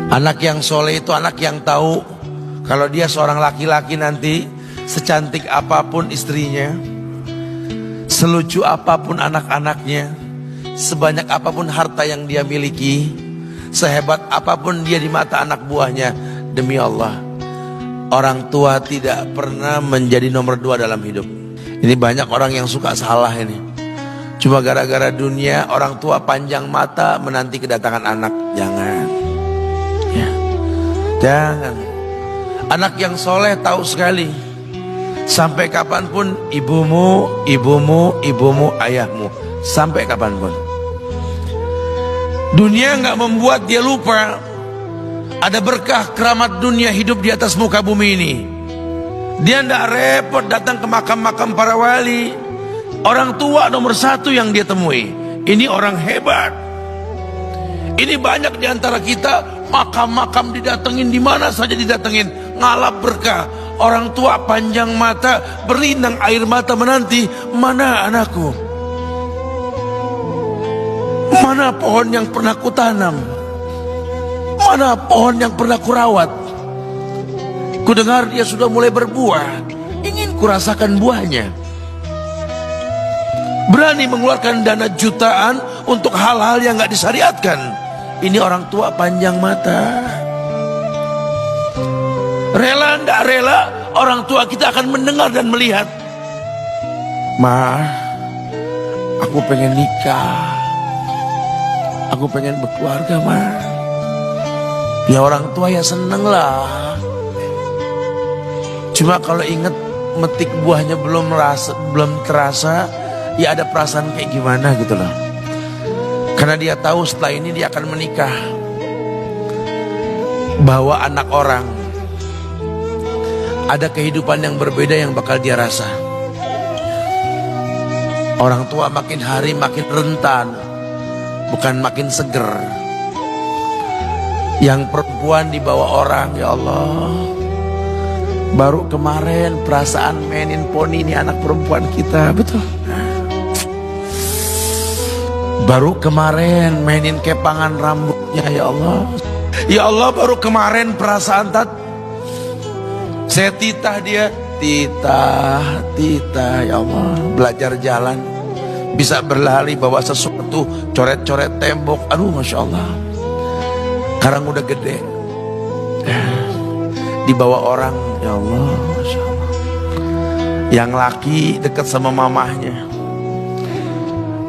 Anak yang soleh itu anak yang tahu kalau dia seorang laki-laki nanti, secantik apapun istrinya, selucu apapun anak-anaknya, sebanyak apapun harta yang dia miliki, sehebat apapun dia di mata anak buahnya, demi Allah, orang tua tidak pernah menjadi nomor 2 dalam hidup. Ini banyak orang yang suka salah ini. Cuma gara-gara dunia, orang tua panjang mata menanti kedatangan anak. Jangan, ya, jangan. Anak yang soleh tahu sekali, sampai kapanpun ibumu, ayahmu, sampai kapanpun. Dunia nggak membuat dia lupa ada berkah keramat dunia hidup di atas muka bumi ini. Dia nggak repot datang ke makam-makam para wali. Orang tua nomor 1 yang dia temui. Ini orang hebat. Ini banyak di antara kita makam-makam didatengin, di mana saja didatengin, ngalap berkah. Orang tua panjang mata, berlinang air mata menanti, mana anakku? Mana pohon yang pernah kutanam? Mana pohon yang pernah kurawat? Kudengar dia sudah mulai berbuah, ingin kurasakan buahnya. Berani mengeluarkan dana jutaan untuk hal-hal yang gak disyariatkan. Ini orang tua panjang mata. Rela ndak rela, orang tua kita akan mendengar dan melihat. Ma, aku pengen nikah, aku pengen berkeluarga, Ma. Ya orang tua ya seneng lah. Cuma kalau inget metik buahnya belum terasa, ya ada perasaan kayak gimana gitu loh. Karena dia tahu setelah ini dia akan menikah, bahwa anak orang ada kehidupan yang berbeda yang bakal dia rasa. Orang tua makin hari makin rentan, bukan makin seger. Yang perempuan dibawa orang, ya Allah. Baru kemarin perasaan mainin poni ini anak perempuan kita, betul. Baru kemarin mainin kepangan rambutnya, ya Allah. Ya Allah, baru kemarin perasaan saya titah dia, titah, ya Allah. Belajar jalan, bisa berlari bawa sesuatu, coret-coret tembok, aduh Masya Allah. Sekarang udah gede, dibawa orang, ya Allah, Masya Allah. Yang laki dekat sama mamahnya.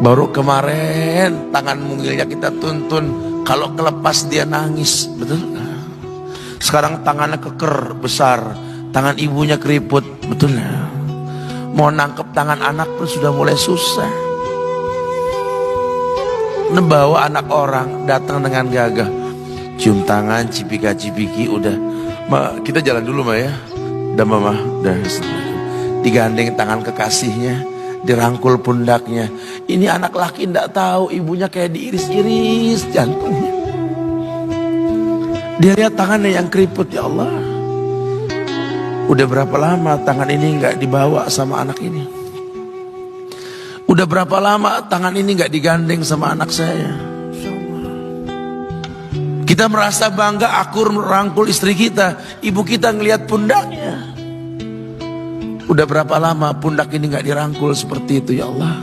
Baru kemarin tangan mungilnya kita tuntun, kalau kelepas dia nangis, betul? Sekarang tangannya keker besar, tangan ibunya keriput, betul? Mau nangkep tangan anak pun sudah mulai susah. Nebawa anak orang datang dengan gagah, cium tangan, cipika-cipiki, udah. Ma, kita jalan dulu Ma ya. Udah Mama, udah. Digandeng tangan kekasihnya, dirangkul pundaknya. Ini anak laki ndak tahu ibunya kayak diiris-iris jantungnya. Dia lihat tangannya yang keriput, ya Allah. Udah berapa lama tangan ini nggak dibawa sama anak ini? Udah berapa lama tangan ini nggak digandeng sama anak saya? Kita merasa bangga akur merangkul istri kita, ibu kita ngelihat pundaknya. Udah berapa lama pundak ini gak dirangkul seperti itu, ya Allah.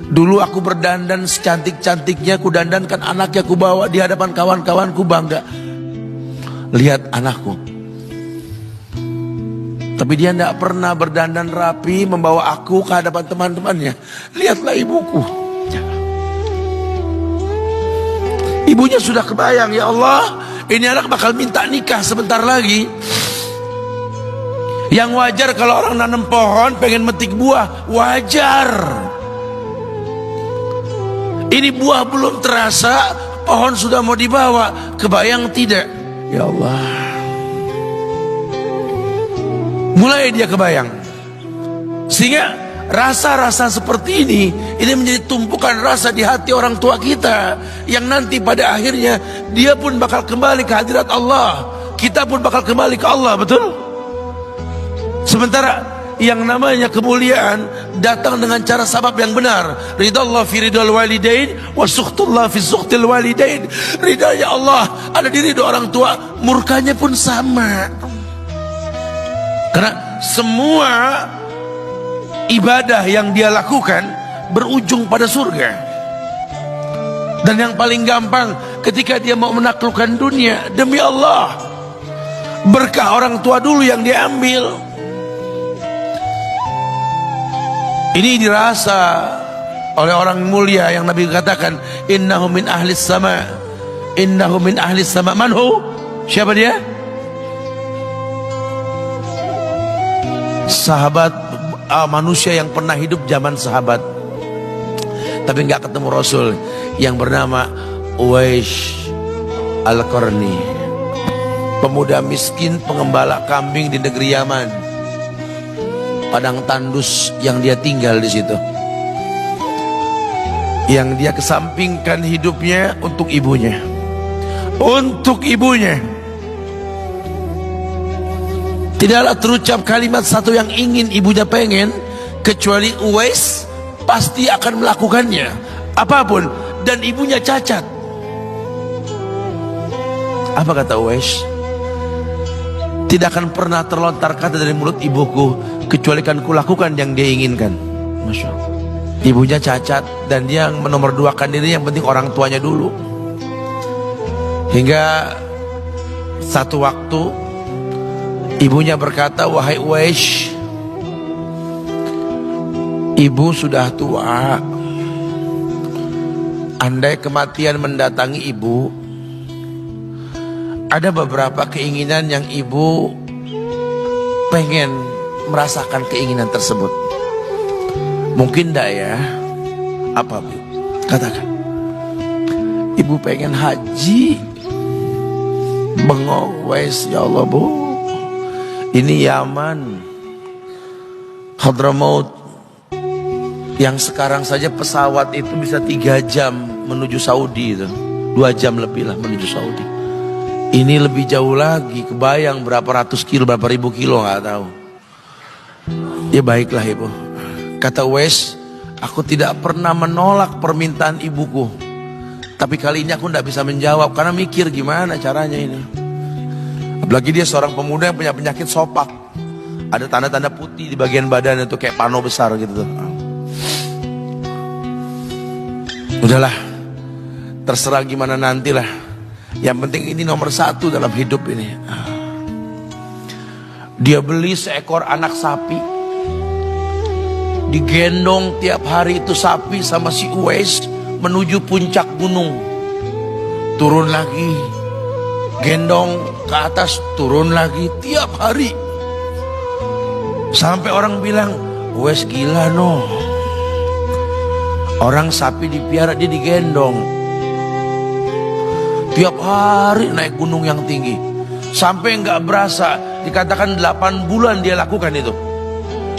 Dulu aku berdandan secantik-cantiknya, ku dandankan anaknya, ku bawa di hadapan kawan-kawanku, bangga lihat anakku. Tapi dia gak pernah berdandan rapi membawa aku ke hadapan teman-temannya. Lihatlah ibuku. Ibunya sudah kebayang, ya Allah, ini anak bakal minta nikah sebentar lagi. Yang wajar kalau orang nanam pohon pengen metik buah, wajar. Ini buah belum terasa, pohon sudah mau dibawa, kebayang tidak? Ya Allah. Mulai dia kebayang. Sehingga rasa-rasa seperti ini menjadi tumpukan rasa di hati orang tua kita, yang nanti pada akhirnya dia pun bakal kembali ke hadirat Allah, kita pun bakal kembali ke Allah, betul? Sementara yang namanya kemuliaan datang dengan cara sabab yang benar. Ridallah fi ridal walidain wa sukhtullah fi sukhtil walidain. Ridanya Allah ada di ridho orang tua, murkanya pun sama. Karena semua ibadah yang dia lakukan berujung pada surga. Dan yang paling gampang ketika dia mau menaklukkan dunia, demi Allah, berkah orang tua dulu yang dia ambil. Ini dirasa oleh orang mulia yang Nabi katakan, innahu min ahlis sama, innahu min ahlis sama. Manhu? Siapa dia? Sahabat, manusia yang pernah hidup zaman sahabat tapi nggak ketemu Rasul, yang bernama Uwais Al-Qarni, pemuda miskin pengembala kambing di negeri Yaman. Padang tandus yang dia tinggal di situ, yang dia kesampingkan hidupnya untuk ibunya, untuk ibunya. Tidaklah terucap kalimat satu yang ingin ibunya pengen, kecuali Uwais pasti akan melakukannya apapun, dan ibunya cacat. Apa kata Uwais? Tidak akan pernah terlontar kata dari mulut ibuku kecuali kan kulakukan yang dia inginkan. Masya Allah. Ibunya cacat dan dia menomorduakan diri, yang penting orang tuanya dulu. Hingga satu waktu ibunya berkata, wahai Uwais, ibu sudah tua. Andai kematian mendatangi ibu, ada beberapa keinginan yang ibu pengen merasakan keinginan tersebut. Mungkin enggak ya? Apa Bu? Katakan. Ibu pengen haji. Bengong, Wais, ya Allah Bu, ini Yaman, Hadramaut, yang sekarang saja pesawat itu bisa 3 jam menuju Saudi itu, 2 jam lebih lah menuju Saudi. Ini lebih jauh lagi, kebayang berapa ratus kilo, berapa ribu kilo nggak tahu. Ya baiklah ibu, kata Wes, aku tidak pernah menolak permintaan ibuku, tapi kali ini aku tidak bisa menjawab karena mikir gimana caranya ini. Apalagi dia seorang pemuda yang punya penyakit sopak, ada tanda-tanda putih di bagian badan itu kayak pano besar gitu tuh. Udahlah, terserah gimana nantilah. Yang penting ini nomor 1 dalam hidup ini. Dia beli seekor anak sapi, digendong tiap hari itu sapi sama si Uwais menuju puncak gunung, turun lagi, gendong ke atas, turun lagi tiap hari, sampai orang bilang, Uwais gila no, orang sapi dipiara dia digendong tiap hari naik gunung yang tinggi, sampai nggak berasa dikatakan 8 bulan dia lakukan itu,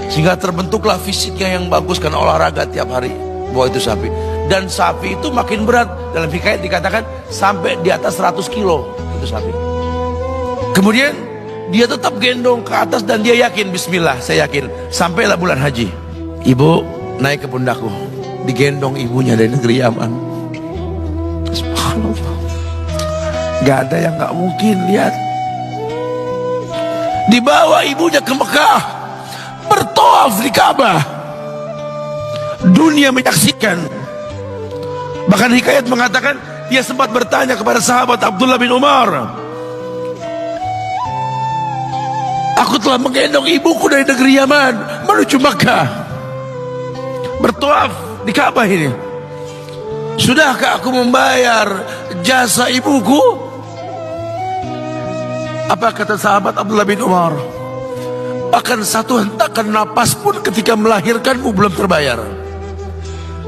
sehingga terbentuklah fisiknya yang bagus karena olahraga tiap hari bawa itu sapi. Dan sapi itu makin berat, dalam hikayat dikatakan sampai di atas 100 kilo itu sapi. Kemudian dia tetap gendong ke atas dan dia yakin, bismillah saya yakin, sampailah bulan haji, ibu naik ke pundakku, digendong ibunya dari negeri Yaman. Subhanallah, gak ada yang gak mungkin. Lihat, dibawa ibunya ke Mekah, bertawaf di Ka'bah, dunia menyaksikan. Bahkan hikayat mengatakan dia sempat bertanya kepada sahabat Abdullah bin Umar, aku telah menggendong ibuku dari negeri Yaman menuju Mekah, bertawaf di Ka'bah ini, sudahkah aku membayar jasa ibuku? Apa kata sahabat Abdullah bin Umar? Bahkan satu hentakan napas pun ketika melahirkanmu belum terbayar.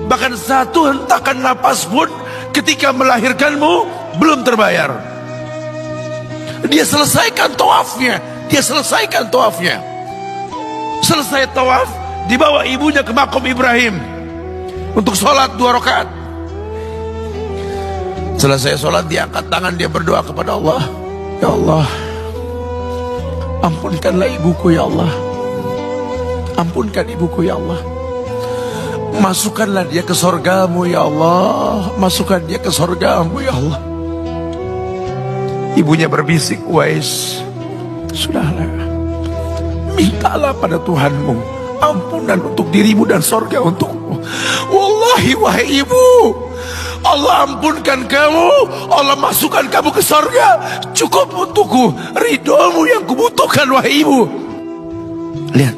Bahkan satu hentakan napas pun ketika melahirkanmu belum terbayar. Dia selesaikan tawafnya, dia selesaikan tawafnya. Selesai tawaf, dibawa ibunya ke makom Ibrahim untuk sholat 2 rakaat. Selesai sholat, dia angkat tangan, dia berdoa kepada Allah, ya Allah, ampunkanlah ibuku ya Allah. Ampunkan ibuku ya Allah. Masukkanlah dia ke sorgamu ya Allah. Masukkan dia ke sorgamu ya Allah. Ibunya berbisik, Uwais, sudahlah, mintalah pada Tuhanmu ampunan untuk dirimu dan sorga untukmu. Wallahi wahai ibu, Allah ampunkan kamu, Allah masukkan kamu ke sorga, cukup untukku ridhomu yang kubutuhkan wahai ibu. Lihat,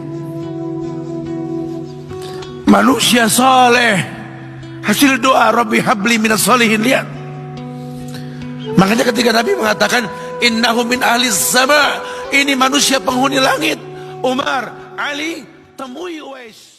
manusia saleh, hasil doa Rabbi habli minas solihin. Lihat, makanya ketika Nabi mengatakan innahu min ahli sama, ini manusia penghuni langit, Umar, Ali, temui Uwais.